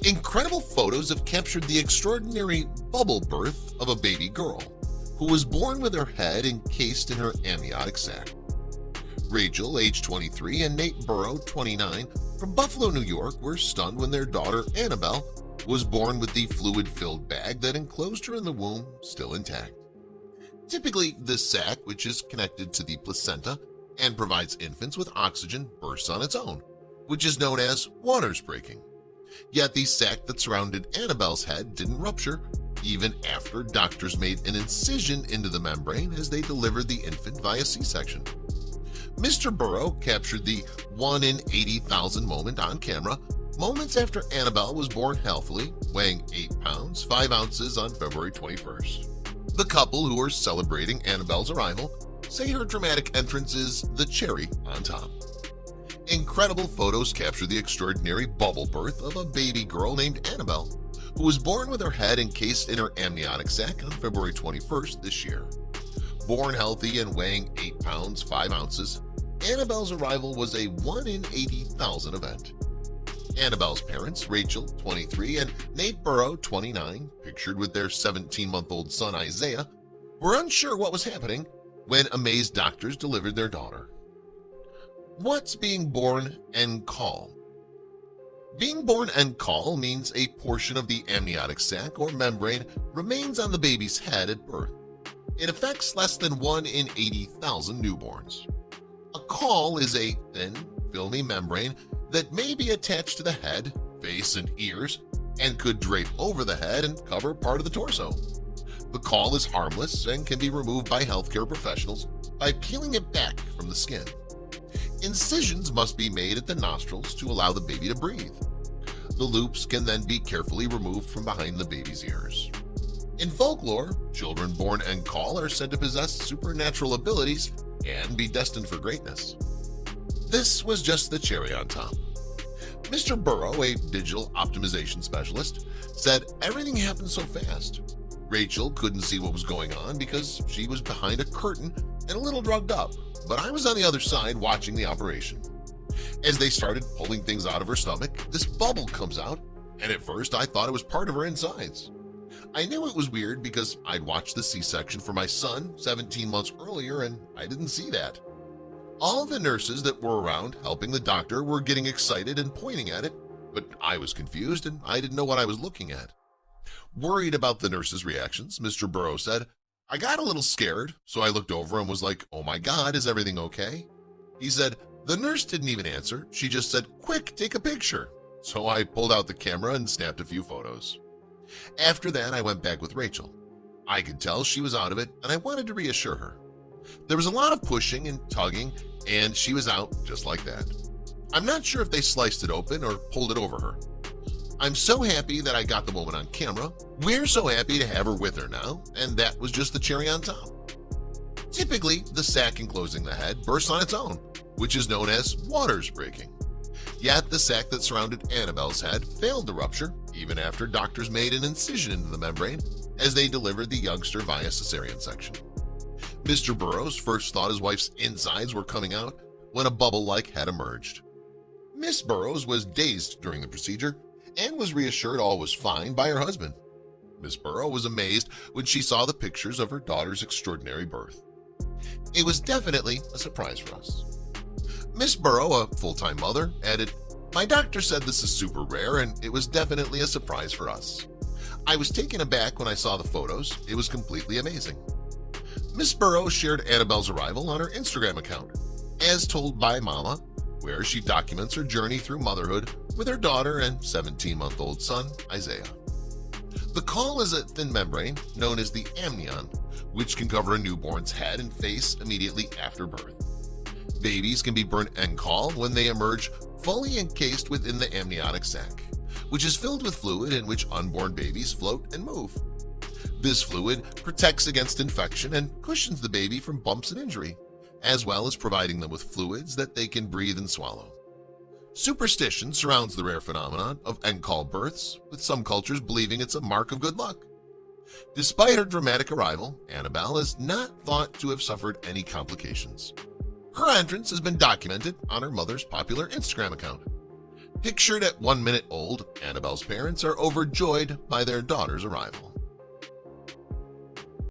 Incredible photos have captured the extraordinary bubble birth of a baby girl who was born with her head encased in her amniotic sac. Rachel, age 23, and Nate Burrow, 29, from Buffalo, New York, were stunned when their daughter Annabelle was born with the fluid-filled bag that enclosed her in the womb still intact. Typically, this sac, which is connected to the placenta and provides infants with oxygen, bursts on its own, which is known as waters breaking. Yet the sac that surrounded Annabelle's head didn't rupture, even after doctors made an incision into the membrane as they delivered the infant via C-section. Mr. Burrow captured the 1 in 80,000 moment on camera moments after Annabelle was born healthily, weighing 8 pounds, 5 ounces on February 21st. The couple who are celebrating Annabelle's arrival say her dramatic entrance is the cherry on top. Incredible photos capture the extraordinary bubble birth of a baby girl named Annabelle, who was born with her head encased in her amniotic sac on February 21st this year. Born healthy and weighing 8 pounds, 5 ounces, Annabelle's arrival was a 1 in 80,000 event. Annabelle's parents, Rachel, 23, and Nate Burrow, 29, pictured with their 17-month-old son Isaiah, were unsure what was happening when amazed doctors delivered their daughter. What's being born en caul? Being born en caul means a portion of the amniotic sac or membrane remains on the baby's head at birth. It affects less than 1 in 80,000 newborns. A caul is a thin, filmy membrane that may be attached to the head, face, and ears, and could drape over the head and cover part of the torso. The caul is harmless and can be removed by healthcare professionals by peeling it back from the skin. Incisions must be made at the nostrils to allow the baby to breathe. The loops can then be carefully removed from behind the baby's ears. In folklore, children born en caul are said to possess supernatural abilities and be destined for greatness. This was just the cherry on top. Mr. Burrow, a digital optimization specialist, said everything happened so fast. Rachel couldn't see what was going on because she was behind a curtain and a little drugged up, but I was on the other side watching the operation. As they started pulling things out of her stomach, this bubble comes out, and at first I thought it was part of her insides. I knew it was weird because I'd watched the C-section for my son 17 months earlier and I didn't see that. All the nurses that were around helping the doctor were getting excited and pointing at it, but I was confused and I didn't know what I was looking at. Worried about the nurses' reactions, Mr. Burrow said, I got a little scared, so I looked over and was like, "Oh my God, is everything okay?" He said, the nurse didn't even answer, she just said, "Quick, take a picture." So I pulled out the camera and snapped a few photos. After that, I went back with Rachel. I could tell she was out of it, and I wanted to reassure her. There was a lot of pushing and tugging, and she was out just like that. I'm not sure if they sliced it open or pulled it over her. I'm so happy that I got the moment on camera. We're so happy to have her with her now, and that was just the cherry on top. Typically, the sac enclosing the head bursts on its own, which is known as waters breaking. Yet the sac that surrounded Annabelle's head failed to rupture, even after doctors made an incision into the membrane as they delivered the youngster via cesarean section. Mr. Burrow's first thought his wife's insides were coming out when a bubble-like had emerged. Miss Burrows was dazed during the procedure and was reassured all was fine by her husband. Miss Burrow was amazed when she saw the pictures of her daughter's extraordinary birth. It was definitely a surprise for us. Miss Burrow, a full-time mother, added, "My doctor said this is super rare and it was definitely a surprise for us. I was taken aback when I saw the photos. It was completely amazing." Miss Burrow shared Annabelle's arrival on her Instagram account, As Told by Mama, where she documents her journey through motherhood with her daughter and 17-month-old son, Isaiah. The caul is a thin membrane known as the amnion, which can cover a newborn's head and face immediately after birth. Babies can be born en caul when they emerge fully encased within the amniotic sac, which is filled with fluid in which unborn babies float and move. This fluid protects against infection and cushions the baby from bumps and injury, as well as providing them with fluids that they can breathe and swallow. Superstition surrounds the rare phenomenon of en caul births, with some cultures believing it's a mark of good luck. Despite her dramatic arrival, Annabelle is not thought to have suffered any complications. Her entrance has been documented on her mother's popular Instagram account. Pictured at 1 minute old, Annabelle's parents are overjoyed by their daughter's arrival.